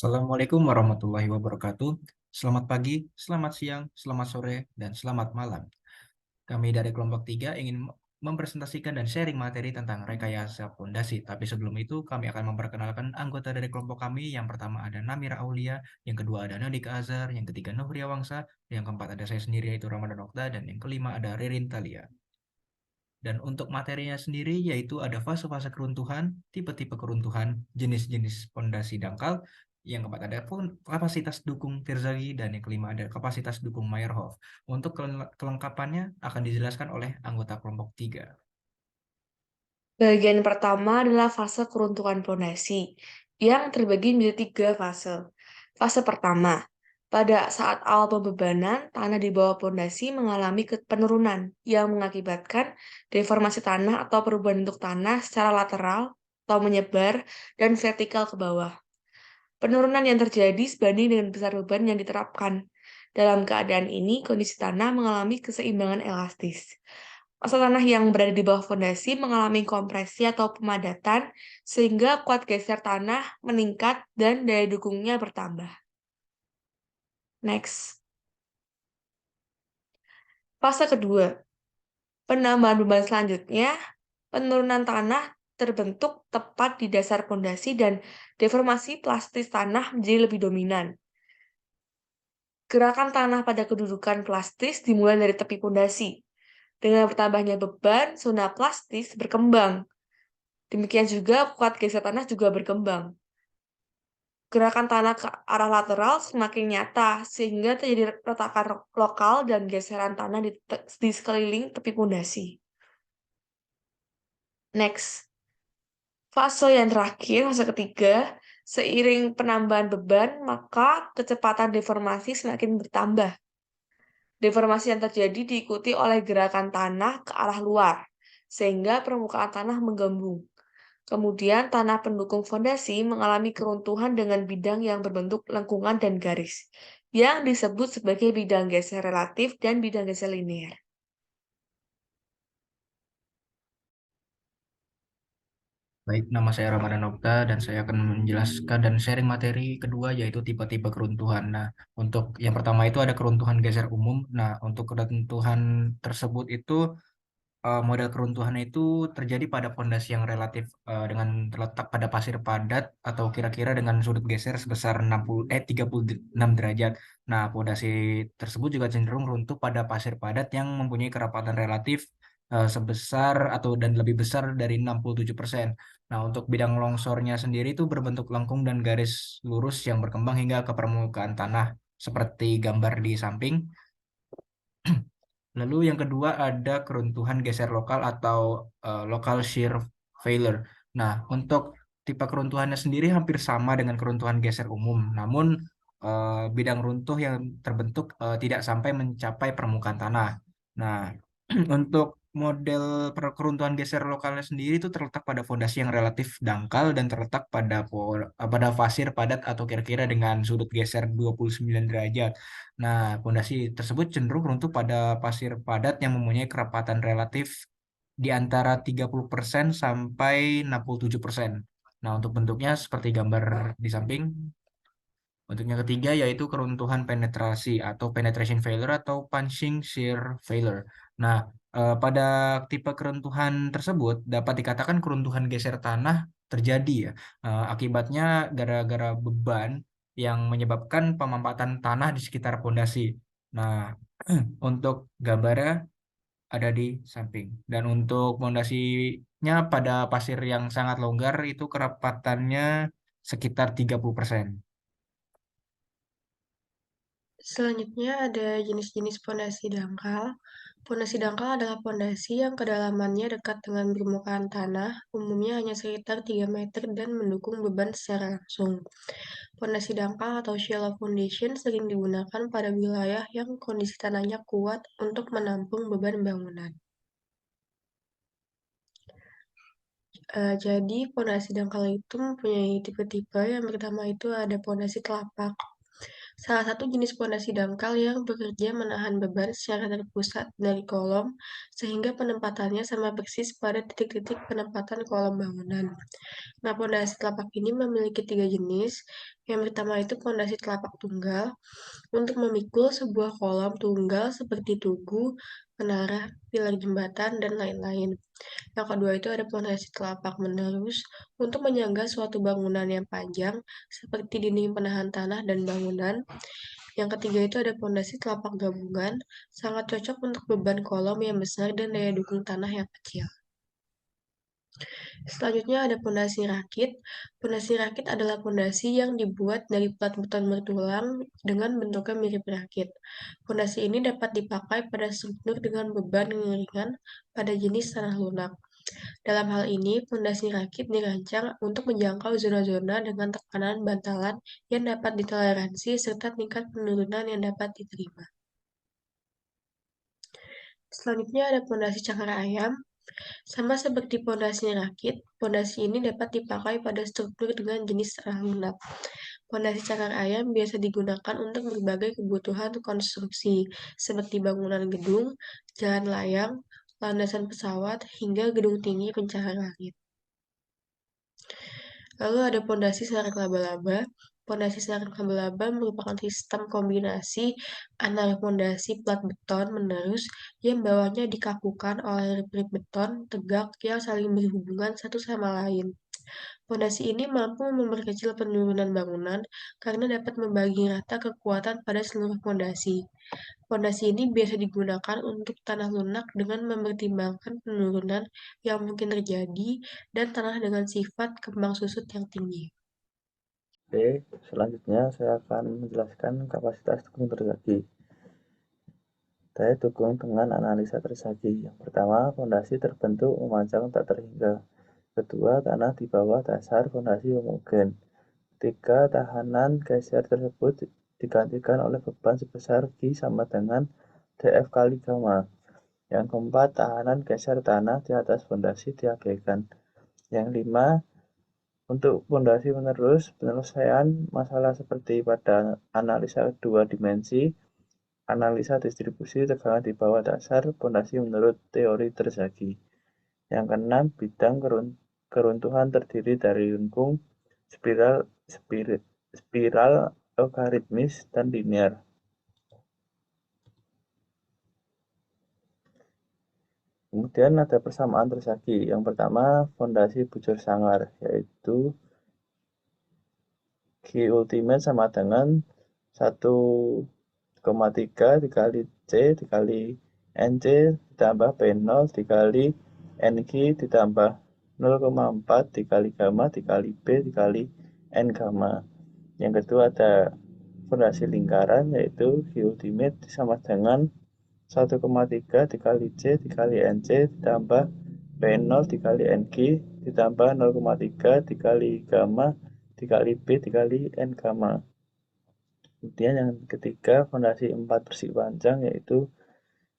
Assalamualaikum warahmatullahi wabarakatuh. Selamat pagi, selamat siang, selamat sore, dan selamat malam. Kami dari kelompok 3 ingin mempresentasikan dan sharing materi tentang rekayasa pondasi. Tapi sebelum itu, kami akan memperkenalkan anggota dari kelompok kami. Yang pertama ada Namira Aulia, yang kedua ada Nadika Azhar, yang ketiga Nufriya Wangsa, yang keempat ada saya sendiri yaitu Ramadan Okta, dan yang kelima ada Ririn Talia. Dan untuk materinya sendiri yaitu ada fase-fase keruntuhan, tipe-tipe keruntuhan, jenis-jenis pondasi dangkal, yang keempat ada pun kapasitas dukung Terzaghi, dan yang kelima ada kapasitas dukung Meyerhof. Untuk kelengkapannya akan dijelaskan oleh anggota kelompok 3. Bagian pertama adalah fase keruntuhan pondasi yang terbagi menjadi tiga fase. Fase pertama, pada saat awal pembebanan, tanah di bawah pondasi mengalami penurunan yang mengakibatkan deformasi tanah atau perubahan bentuk tanah secara lateral atau menyebar dan vertikal ke bawah. Penurunan yang terjadi sebanding dengan besar beban yang diterapkan. Dalam keadaan ini, kondisi tanah mengalami keseimbangan elastis. Massa tanah yang berada di bawah fondasi mengalami kompresi atau pemadatan, sehingga kuat geser tanah meningkat dan daya dukungnya bertambah. Next. Fase kedua, penambahan beban selanjutnya, penurunan tanah terbentuk tepat di dasar fondasi dan deformasi plastis tanah menjadi lebih dominan. Gerakan tanah pada kedudukan plastis dimulai dari tepi pondasi. Dengan bertambahnya beban, zona plastis berkembang. Demikian juga kuat geser tanah juga berkembang. Gerakan tanah ke arah lateral semakin nyata, sehingga terjadi retakan lokal dan geseran tanah di sekeliling tepi pondasi. Next, fase yang terakhir, fase ketiga, seiring penambahan beban, maka kecepatan deformasi semakin bertambah. Deformasi yang terjadi diikuti oleh gerakan tanah ke arah luar, sehingga permukaan tanah menggembung. Kemudian, tanah pendukung fondasi mengalami keruntuhan dengan bidang yang berbentuk lengkungan dan garis, yang disebut sebagai bidang geser relatif dan bidang geser linear. Baik, nama saya Ramadan Okta dan saya akan menjelaskan dan sharing materi kedua yaitu tipe-tipe keruntuhan. Nah, untuk yang pertama itu ada keruntuhan geser umum. Nah, untuk keruntuhan tersebut itu model keruntuhan itu terjadi pada pondasi yang relatif dengan terletak pada pasir padat atau kira-kira dengan sudut geser sebesar 36 derajat. Nah, pondasi tersebut juga cenderung runtuh pada pasir padat yang mempunyai kerapatan relatif sebesar atau dan lebih besar dari 67%. Nah, untuk bidang longsornya sendiri itu berbentuk lengkung dan garis lurus yang berkembang hingga ke permukaan tanah seperti gambar di samping. Lalu yang kedua ada keruntuhan geser lokal atau local shear failure. Nah, untuk tipe keruntuhannya sendiri hampir sama dengan keruntuhan geser umum, namun bidang runtuh yang terbentuk tidak sampai mencapai permukaan tanah. Nah, untuk model keruntuhan geser lokalnya sendiri itu terletak pada fondasi yang relatif dangkal dan terletak pada pasir padat atau kira-kira dengan sudut geser 29 derajat. Nah, pondasi tersebut cenderung runtuh pada pasir padat yang mempunyai kerapatan relatif di antara 30% sampai 67%. Nah, untuk bentuknya seperti gambar di samping. Untuk yang ketiga yaitu keruntuhan penetrasi atau penetration failure atau punching shear failure. Nah, pada tipe keruntuhan tersebut dapat dikatakan keruntuhan geser tanah terjadi ya. Akibatnya gara-gara beban yang menyebabkan pemampatan tanah di sekitar pondasi. Nah, untuk gambarnya ada di samping. Dan untuk pondasinya pada pasir yang sangat longgar itu kerapatannya sekitar 30%. Selanjutnya ada jenis-jenis pondasi dangkal. Pondasi dangkal adalah pondasi yang kedalamannya dekat dengan permukaan tanah, umumnya hanya sekitar 3 meter dan mendukung beban secara langsung. Pondasi dangkal atau shallow foundation sering digunakan pada wilayah yang kondisi tanahnya kuat untuk menampung beban bangunan. Jadi pondasi dangkal itu mempunyai tipe-tipe. Yang pertama itu ada pondasi telapak. Salah satu jenis pondasi dangkal yang bekerja menahan beban secara terpusat dari kolom, sehingga penempatannya sama persis pada titik-titik penempatan kolom bangunan. Nah, pondasi telapak ini memiliki tiga jenis. Yang pertama itu pondasi telapak tunggal, untuk memikul sebuah kolom tunggal seperti tugu, menara, pilar jembatan, dan lain-lain. Yang kedua itu ada pondasi telapak menerus untuk menyangga suatu bangunan yang panjang seperti dinding penahan tanah dan bangunan. Yang ketiga itu ada pondasi telapak gabungan, sangat cocok untuk beban kolom yang besar dan daya dukung tanah yang kecil. Selanjutnya ada pondasi rakit. Pondasi rakit adalah pondasi yang dibuat dari plat beton bertulang dengan bentuknya mirip rakit. Pondasi ini dapat dipakai pada struktur dengan beban yang ringan pada jenis tanah lunak. Dalam hal ini, pondasi rakit dirancang untuk menjangkau zona-zona dengan tekanan bantalan yang dapat ditoleransi serta tingkat penurunan yang dapat diterima. Selanjutnya ada pondasi cakar ayam. Sama seperti pondasi rakit, pondasi ini dapat dipakai pada struktur dengan jenis tanah lunak. Pondasi cakar ayam biasa digunakan untuk berbagai kebutuhan konstruksi, seperti bangunan gedung, jalan layang, landasan pesawat, hingga gedung tinggi pencahar langit. Lalu ada pondasi sarang laba-laba. Pondasi sarang laba-laba merupakan sistem kombinasi antara pondasi plat beton menerus yang bawahnya dikakukan oleh rip-rip beton tegak yang saling berhubungan satu sama lain. Pondasi ini mampu memperkecil penurunan bangunan karena dapat membagi rata kekuatan pada seluruh pondasi. Pondasi ini biasa digunakan untuk tanah lunak dengan mempertimbangkan penurunan yang mungkin terjadi dan tanah dengan sifat kembang susut yang tinggi. Oke, selanjutnya saya akan menjelaskan kapasitas dukung tersagi. Daya dukung dengan analisa tersagi. Yang pertama, fondasi terbentuk memanjang tak terhingga. Kedua, tanah di bawah dasar fondasi homogen. Ketiga, tahanan geser tersebut digantikan oleh beban sebesar G sama dengan dF kali gamma. Yang keempat, tahanan geser tanah di atas fondasi diabaikan. Yang lima, untuk fondasi menerus, penyelesaian masalah seperti pada analisa dua dimensi, analisa distribusi tegangan di bawah dasar fondasi menurut teori tersagi. Yang keenam, bidang keruntuhan terdiri dari lengkung, spiral, logaritmis, dan linear. Kemudian ada persamaan tersagi. Yang pertama, fondasi bujur sangar, yaitu G ultimate sama dengan 1,3 dikali C dikali NC ditambah P0 dikali NG ditambah 0,4 dikali gamma dikali B dikali N gamma. Yang kedua ada fondasi lingkaran, yaitu G ultimate sama dengan 1,3 dikali C dikali NC ditambah P0 dikali NG ditambah 0,3 dikali gamma dikali B dikali N gamma. Kemudian yang ketiga, fondasi 4 persegi panjang, yaitu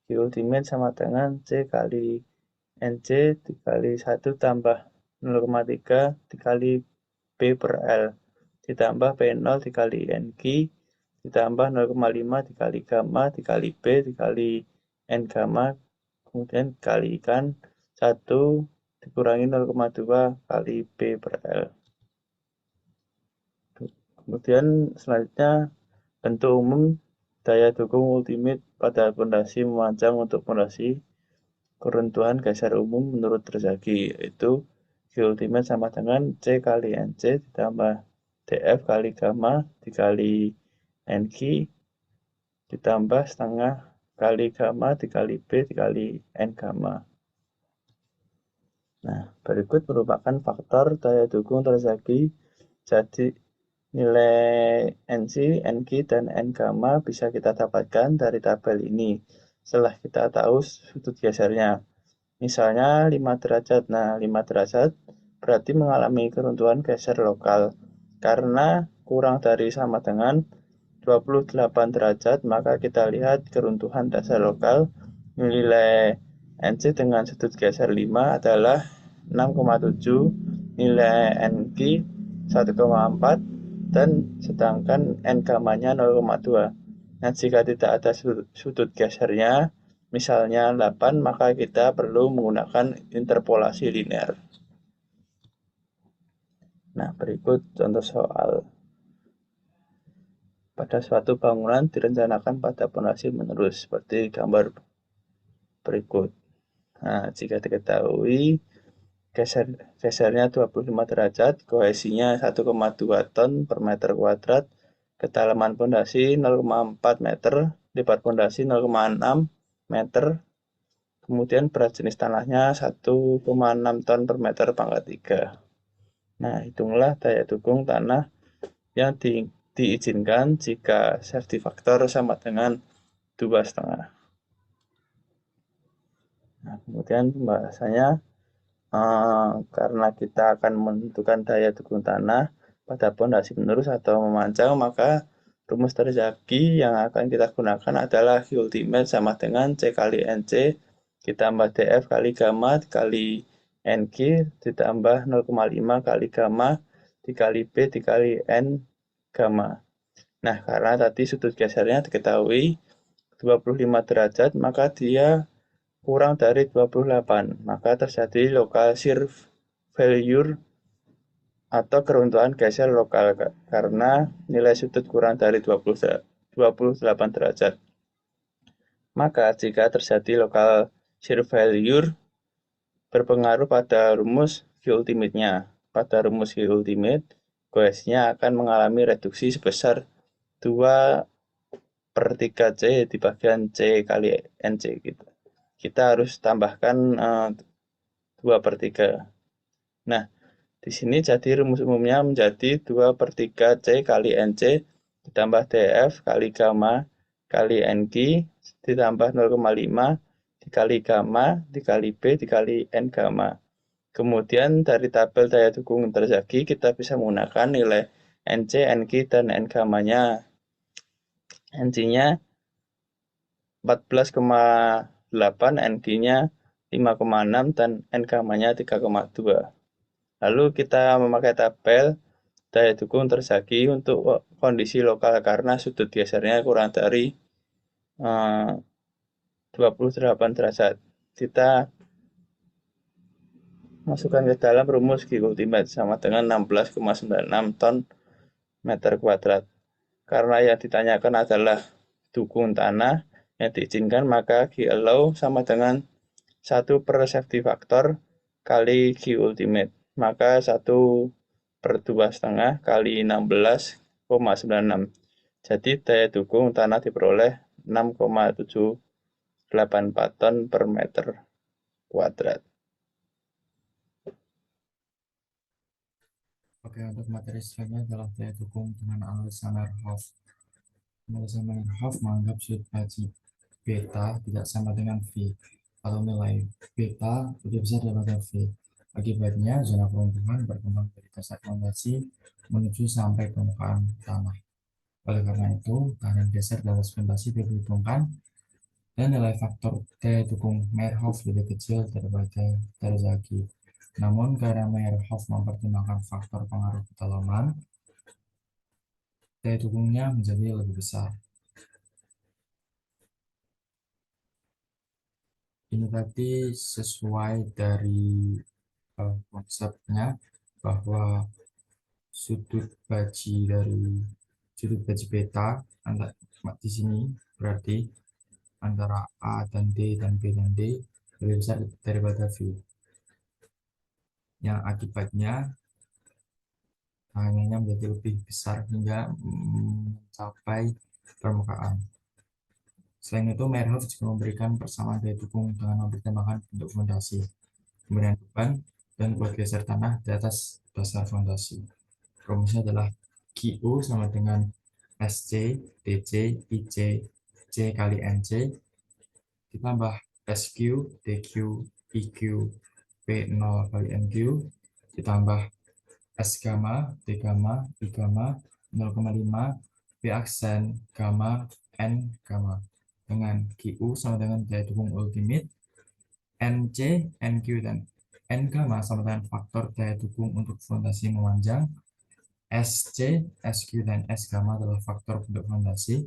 G ultimate sama dengan C kali NC dikali 1 tambah 0,3 dikali B per L ditambah P0 dikali NG ditambah 0,5 dikali gamma dikali B dikali N gamma, kemudian dikalikan 1 dikurangi 0,2 kali B per L. Kemudian selanjutnya, bentuk umum daya dukung ultimate pada fondasi memanjang untuk fondasi keruntuhan geser umum menurut tersagi, yaitu G ultimate sama dengan C kali NC ditambah dF kali gamma dikali NG ditambah setengah kali gamma dikali B dikali N gamma. Nah, berikut merupakan faktor daya dukung tersagi. Jadi nilai NC, NG, dan N gamma bisa kita dapatkan dari tabel ini setelah kita tahu sudut gesernya. Misalnya 5 derajat. Nah, 5 derajat berarti mengalami keruntuhan geser lokal. Karena kurang dari sama dengan 28 derajat, maka kita lihat keruntuhan dasar lokal. Nilai NC dengan sudut geser 5 adalah 6,7, nilai NG 1,4, dan sedangkan N gamanya 0,2. Nah, jika tidak ada sudut gesernya, misalnya 8, maka kita perlu menggunakan interpolasi linear. Nah, berikut contoh soal. Pada suatu bangunan direncanakan pada pondasi menerus, seperti gambar berikut. Nah, jika diketahui gesernya 25 derajat, kohesinya 1,2 ton per meter kuadrat, kedalaman pondasi 0,4 meter, lebar pondasi 0,6 meter, kemudian berat jenis tanahnya 1,6 ton per meter pangkat 3. Nah, hitunglah daya dukung tanah yang diizinkan jika safety factor sama dengan 2,5. Nah, kemudian pembahasannya, karena kita akan menentukan daya dukung tanah pada pondasi menerus atau memanjang, maka rumus Terzaghi yang akan kita gunakan adalah Q ultimate sama dengan C kali NC ditambah DF kali gamma dikali NQ ditambah 0,5 kali gamma dikali B dikali N gamma. Nah, karena tadi sudut gesernya diketahui 25 derajat, maka dia kurang dari 28, maka terjadi local shear failure atau keruntuhan geser lokal karena nilai sudut kurang dari 28 derajat. Maka jika terjadi local shear failure berpengaruh pada rumus Q ultimate-nya. Pada rumus Q ultimate, kohesinya akan mengalami reduksi sebesar 2/3C di bagian C kali NC gitu. Kita harus tambahkan 2/3. Nah, di sini jadi rumus umumnya menjadi 2/3C kali NC ditambah DF kali gamma kali NQ ditambah 0,5 dikali gamma dikali B dikali N gamma. Kemudian dari tabel daya dukung Terzaghi kita bisa menggunakan nilai NC, NQ, dan N gammanya. NC-nya 14,8, NQ-nya 5,6, dan N gammanya 3,2. Lalu kita memakai tabel daya dukung Terzaghi untuk kondisi lokal karena sudut gesernya kurang dari 28 derajat. Kita masukkan ke dalam rumus Q ultimate sama dengan 16,96 ton meter kuadrat. Karena yang ditanyakan adalah dukung tanah yang diizinkan, maka Q allow sama dengan 1/safety factor kali Q ultimate. Maka 1/2,5 kali 16,96. Jadi daya dukung tanah diperoleh 6,784 ton per meter kuadrat. Oke, untuk materi selanjutnya adalah daya dukung dengan analisa Meyerhof. Analisa Meyerhof menganggap sudut baji beta tidak sama dengan V atau nilai beta lebih besar daripada V. Akibatnya, zona keruntuhan berkembang dari dasar fondasi menuju sampai permukaan tanah. Oleh karena itu, tahanan geser di atas fondasi diperhitungkan dan nilai faktor daya dukung Meyerhof lebih kecil daripada Terzaghi. Namun, karena Meyerhof mempertimbangkan faktor pengaruh kedalaman, daya dukungnya menjadi lebih besar. Ini tadi sesuai dari konsepnya bahwa sudut baji beta di sini berarti antara A dan D dan B dan D lebih besar daripada V, yang akibatnya tahanannya menjadi lebih besar hingga mencapai permukaan. Selain itu, Meyerhof juga memberikan persamaan daya dukung dengan mempertimbangkan bentuk fondasi, kemudian beban, dan kuat geser tanah di atas dasar fondasi. Rumusnya adalah QU sama dengan SC, DC, IC, C kali NC, ditambah SQ, DQ, IQ, P0 kali NQ, ditambah S gamma, D gamma, I gamma, 0,5, P aksen, gamma, N gamma. Dengan QU sama dengan daya dukung ultimate, NC, NQ, dan N gamma sama dengan faktor daya dukung untuk fondasi memanjang, SC, SQ, dan S gamma adalah faktor bentuk fondasi.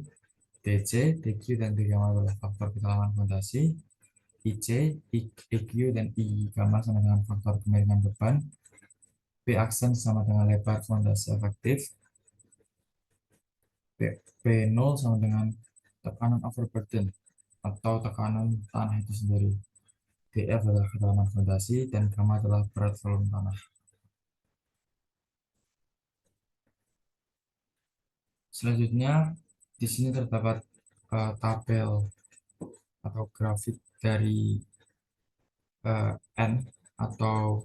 DC, DQ, dan D gamma adalah faktor kedalaman fondasi. IC, IQ, dan I gamma sama dengan faktor kemiringan beban. P aksen sama dengan lebar fondasi efektif. P0 sama dengan tekanan overburden atau tekanan tanah itu sendiri. DF adalah kedalaman fondasi dan gamma adalah berat volume tanah. Selanjutnya di sini terdapat tabel atau grafik dari N, atau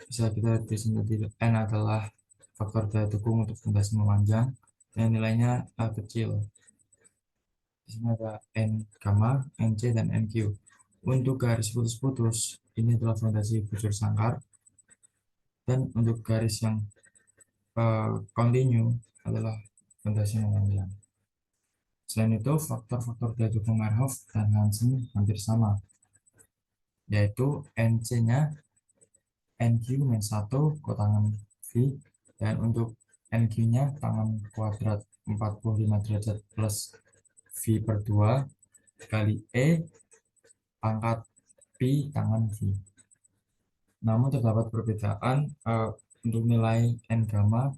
bisa kita lihat di sini N adalah faktor daya dukung untuk fondasi memanjang dan nilainya kecil. Di sini ada N gamma, NC, dan NQ. Untuk garis putus-putus ini adalah fondasi bujur sangkar, dan untuk garis yang kontinu adalah fondasi memanjang. Selain itu, faktor-faktor daya dukung Meyerhof dan Hansen hampir sama, yaitu NC-nya NQ-1 kotangan V, dan untuk NQ-nya tangan kuadrat 45 derajat plus V per 2 kali E pangkat Pi tangan V. Namun terdapat perbedaan untuk nilai N gamma,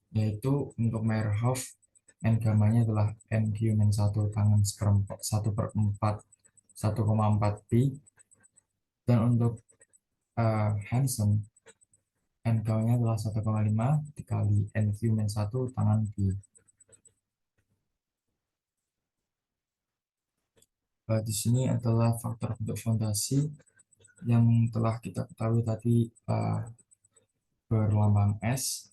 yaitu untuk Meyerhof N gammanya adalah NQ-1 tangan 1/4 pi, dan untuk Hansen N gammanya adalah 1,5 dikali NQ-1 tangan pi. Di sini adalah faktor bentuk fondasi yang telah kita ketahui tadi berlambang S.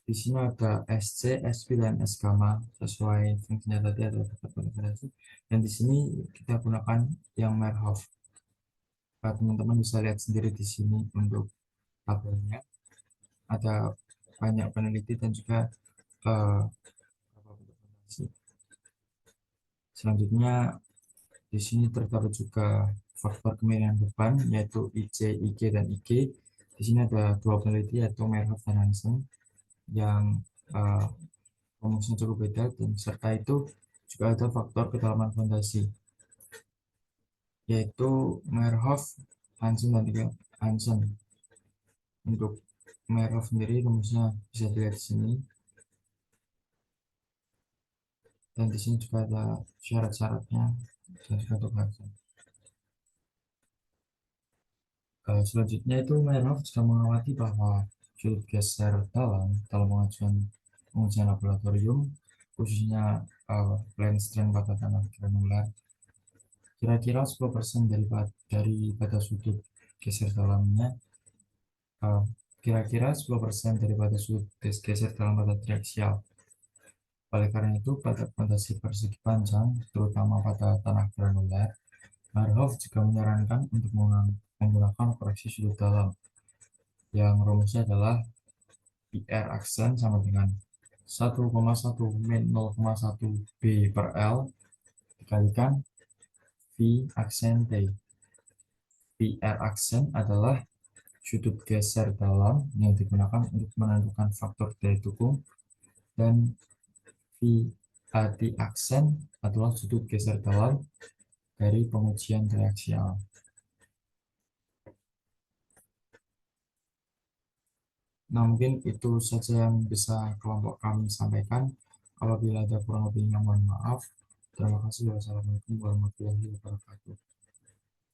Di sini ada SC, SP, dan S gamma sesuai fungsinya tadi adalah faktor bentuk fondasi. Dan di sini kita gunakan yang Meyerhof. Teman-teman bisa lihat sendiri di sini untuk tabelnya. Ada banyak peneliti dan juga selanjutnya di sini terdapat juga faktor kemiringan beban, yaitu IC, IG, dan IG. Di sini ada dua peneliti, yaitu Meyerhof dan Hansen, yang rumusnya cukup beda, dan serta itu juga ada faktor kedalaman fondasi, yaitu Meyerhof, Hansen, dan juga Hansen. Untuk Meyerhof sendiri rumusnya bisa dilihat di sini, dan di sini juga ada syarat-syaratnya dan juga untuk Hansen. Selanjutnya itu Meyerhof juga mengamati bahwa sudut geser dalam pengujian laboratorium, khususnya plane strain pada tanah granular, kira-kira 10% daripada sudut geser dalamnya, kira-kira 10% daripada sudut geser dalam pada triaksial. Oleh karena itu, pada fondasi persegi panjang, terutama pada tanah granular, Meyerhof juga menyarankan untuk menggunakan koreksi sudut dalam, yang rumusnya adalah PR aksen sama dengan 1,1 min 0,1 B per L dikalikan V aksen T. PR aksen adalah sudut geser dalam yang digunakan untuk menentukan faktor daya dukung, dan VAT aksen adalah sudut geser dalam dari pengujian triaksial. Nah, mungkin itu saja yang bisa kelompok kami sampaikan. Apabila ada kurang lebihnya, mohon maaf. Terima kasih. Wassalamualaikum warahmatullahi wabarakatuh.